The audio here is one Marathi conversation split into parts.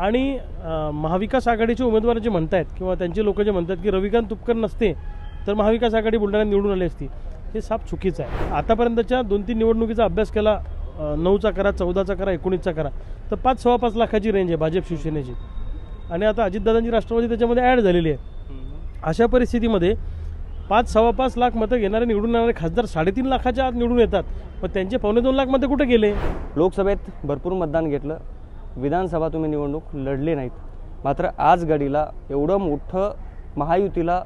आणि महाविकास आघाडीचे उमेदवार जे म्हणतात किंवा त्यांचे लोक जे म्हणतात की रविकांत तुपकर नसते तर महाविकास आघाडी बुलढाण्यात निवडून आली असती, हे साफ चुकीचं आहे. आतापर्यंतच्या 2-3 निवडणुकीचा अभ्यास केला, 9चा करा, 14चा करा, 19चा करा, तर 5-5.25 लाखाची रेंज आहे भाजप शिवसेनेची. आणि आता अजितदादांची राष्ट्रवादी त्याच्यामध्ये ॲड झालेली आहे. अशा परिस्थितीमध्ये 5-5.25 लाख मतं घेणारे निवडून येणारे खासदार 3.5 लाखाच्या आत निवडून येतात, पण त्यांचे 2.25 लाख मतं कुठे गेले? लोकसभेत भरपूर मतदान घेतलं, विधानसभा तुम्ही निवडणूक लढली नाहीत. मात्र आज घडीला एवढं मोठं महायुतीला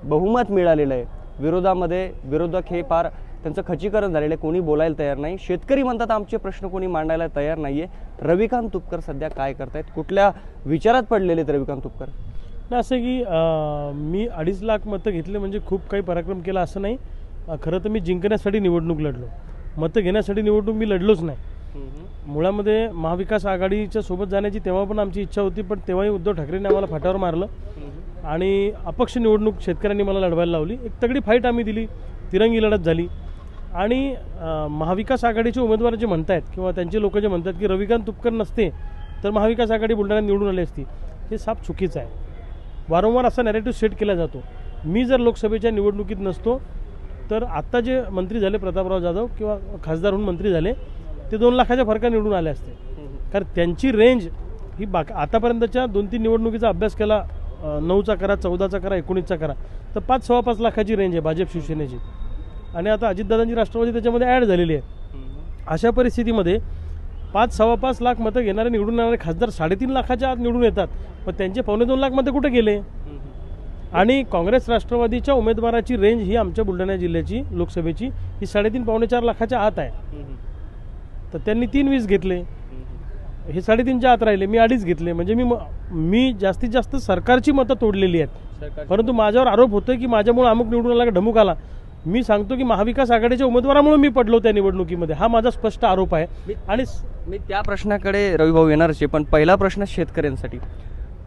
बहुमत मिळालेलं आहे. विरोधामध्ये विरोधक हे फार त्यांचं खचीकरण झालेलं आहे, कोणी बोलायला तयार नाही. शेतकरी म्हणतात आमचे प्रश्न कोणी मांडायला तयार नाही आहे. रविकांत तुपकर सध्या काय करतायत, कुठल्या विचारात पडलेले आहेत रविकांत तुपकर? नाही, असं की मी 2.5 लाख मतं घेतले म्हणजे खूप काही पराक्रम केला असं नाही. खरं तर मी जिंकण्यासाठी निवडणूक लढलो, मतं घेण्यासाठी निवडणूक मी लढलोच नाही. मुळामध्ये महाविकास आघाडीच्या सोबत जाण्याची तेव्हा पण आमची इच्छा होती, पण तेव्हाही उद्धव ठाकरेंनी आम्हाला फाटावर मारलं आणि अपक्ष निवडणूक शेतकऱ्यांनी मला लढवायला लावली. एक तगडी फाईट आम्ही दिली, तिरंगी लढत झाली. आणि महाविकास आघाडीचे उमेदवार जे म्हणतात किंवा त्यांचे लोक जे म्हणतात की रविकांत तुपकर नसते तर महाविकास आघाडी बुलढाण्यात निवडून आली असती, हे साफ चुकीचं आहे. वारंवार असा नॅरेटिव्ह सेट केला जातो. मी जर लोकसभेच्या निवडणुकीत नसतो तर आत्ता जे मंत्री झाले प्रतापराव जाधव किंवा खासदार होऊन मंत्री झाले ते 2 लाखाच्या फरकाने निवडून आले असते. कारण त्यांची रेंज ही आतापर्यंतच्या 2-3 निवडणुकीचा अभ्यास केला, 9चा करा, 14चा करा, 19चा करा, तर 5-5.25 लाखाची रेंज आहे भाजप शिवसेनेची. आणि आता अजितदादांची राष्ट्रवादी त्याच्यामध्ये ॲड झालेली आहे. अशा परिस्थितीमध्ये 5-5.25 लाख मतं घेणारे निवडून येणारे खासदार 3.5 लाखाच्या आत निवडून येतात, पण त्यांचे 2.25 लाख मतं कुठे गेले? आणि काँग्रेस राष्ट्रवादीच्या उमेदवाराची रेंज ही आमच्या बुलढाणा जिल्ह्याची लोकसभेची ही 3.5-4 लाखाच्या आत आहे. तर त्यांनी 3-20 घेतले, हे 3.5च्या आत राहिले, मी 2.5 घेतले. म्हणजे मी जास्तीत जास्त सरकारची मतं तोडलेली आहेत. परंतु माझ्यावर आरोप होतोय की माझ्यामुळे अमुक निवडून आला का ढमुक आला. मी सांगतो की महाविकास आघाडीच्या उमेदवारामुळे मी पडलो त्या निवडणुकीमध्ये, हा माझा स्पष्ट आरोप आहे. आणि मी त्या प्रश्नाकडे रविभाऊ येणारच आहे, पण पहिला प्रश्न शेतकऱ्यांसाठी.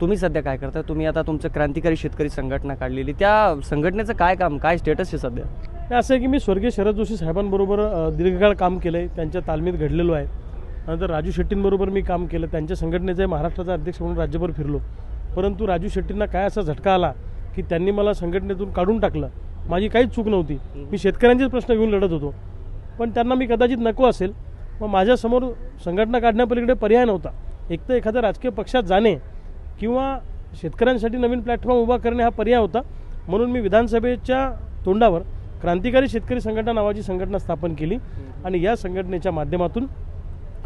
तुम्ही सध्या काय करता? तुम्ही आता तुमचं क्रांतिकारी शेतकरी संघटना काढलेली, त्या संघटनेचं काय काम, काय स्टेटस आहे सध्या? असं आहे की मी स्वर्गीय शरद जोशी साहेबांबरोबर दीर्घकाळ काम केलं आहे, त्यांच्या तालमीत घडलेलो आहे. नंतर राजू शेट्टींबरोबर मी काम केलं, त्यांच्या संघटनेचे महाराष्ट्राचा अध्यक्ष म्हणून राज्यभर फिरलो. परंतु राजू शेट्टींना काय असा झटका आला की त्यांनी मला संघटनेतून काढून टाकलं. माझी काहीच चूक नव्हती, मी शेतकऱ्यांचेच प्रश्न घेऊन लढत होतो, पण त्यांना मी कदाचित नको असेल. मग माझ्यासमोर संघटना काढण्यापलीकडे पर्याय नव्हता. एक तर एखाद्या राजकीय पक्षात जाणे किंवा शेतकऱ्यांसाठी नवीन प्लॅटफॉर्म उभा करणे हा पर्याय होता. म्हणून मी विधानसभेच्या तोंडावर क्रांतिकारी शेतकरी संघटना नावाची संघटना स्थापन केली आणि या संघटनेच्या माध्यमातून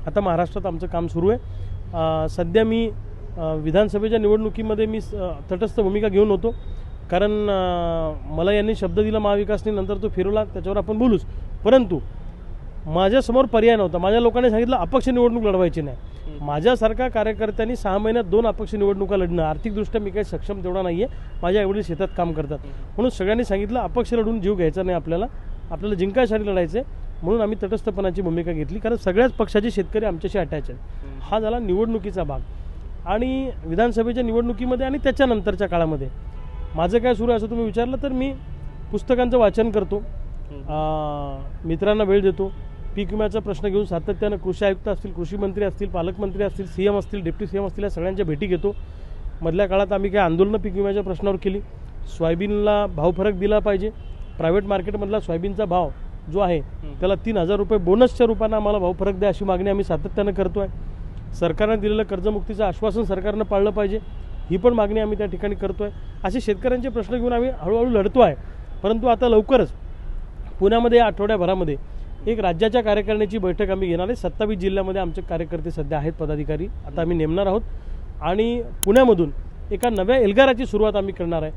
आता महाराष्ट्रात आमचं काम सुरू आहे. सध्या मी विधानसभेच्या निवडणुकीमध्ये मी तटस्थ भूमिका घेऊन होतो, कारण मला यांनी शब्द दिला महाविकासने, नंतर तो फिरवला, त्याच्यावर आपण बोलूच. परंतु माझ्यासमोर पर्याय नव्हता. माझ्या लोकांनी सांगितलं अपक्ष निवडणूक लढवायची नाही. माझ्यासारख्या कार्यकर्त्यांनी 6 महिन्यात 2 अपक्ष निवडणुका लढणं, आर्थिकदृष्ट्या मी काही सक्षम तेवढा नाही आहे. माझ्या एवढी शेतात काम करतात, म्हणून सगळ्यांनी सांगितलं अपक्ष लढून जीव घ्यायचा नाही, आपल्याला जिंकायसाठी लढायचं आहे. म्हणून आम्ही तटस्थपणाची भूमिका घेतली, कारण सगळ्याच पक्षाचे शेतकरी आमच्याशी अटॅच आहेत. हा झाला निवडणुकीचा भाग. आणि विधानसभेच्या निवडणुकीमध्ये आणि त्याच्यानंतरच्या काळामध्ये माझं काय सुरू आहे असं तुम्ही विचारलं तर मी पुस्तकांचं वाचन करतो, मित्रांना वेळ देतो, पीक विम्याचा प्रश्न घेऊन सातत्यानं कृषी आयुक्त असतील, कृषी मंत्री असतील, पालकमंत्री असतील, CM असतील, डेप्टी CM असतील, या सगळ्यांच्या भेटी घेतो. मधल्या काळात आम्ही काही आंदोलनं पीक विम्याच्या प्रश्नावर केली. सोयाबीनला भाव फरक दिला पाहिजे. प्रायव्हेट मार्केटमधला सोयाबीनचा भाव जो आहे त्याला 3,000 रुपये बोनसच्या रूपानं आम्हाला भाव फरक द्या, अशी मागणी आम्ही सातत्यानं करतो आहे. सरकारनं दिलेलं कर्जमुक्तीचं आश्वासन सरकारनं पाळलं पाहिजे, ही पण मागणी आम्ही त्या ठिकाणी करतो आहे. असे शेतकऱ्यांचे प्रश्न घेऊन आम्ही हळूहळू लढतो आहे. परंतु आता लवकरच पुण्यामध्ये या आठवड्याभरामध्ये एक राज्याच्या कार्यकारिणीची बैठक आम्ही घेणार आहे. 27 जिल्ह्यामध्ये आमचे कार्यकर्ते सध्या आहेत, पदाधिकारी आता आम्ही नेमणार आहोत आणि पुण्यामधून एका नव्या एल्गाराची सुरुवात आम्ही करणार आहे.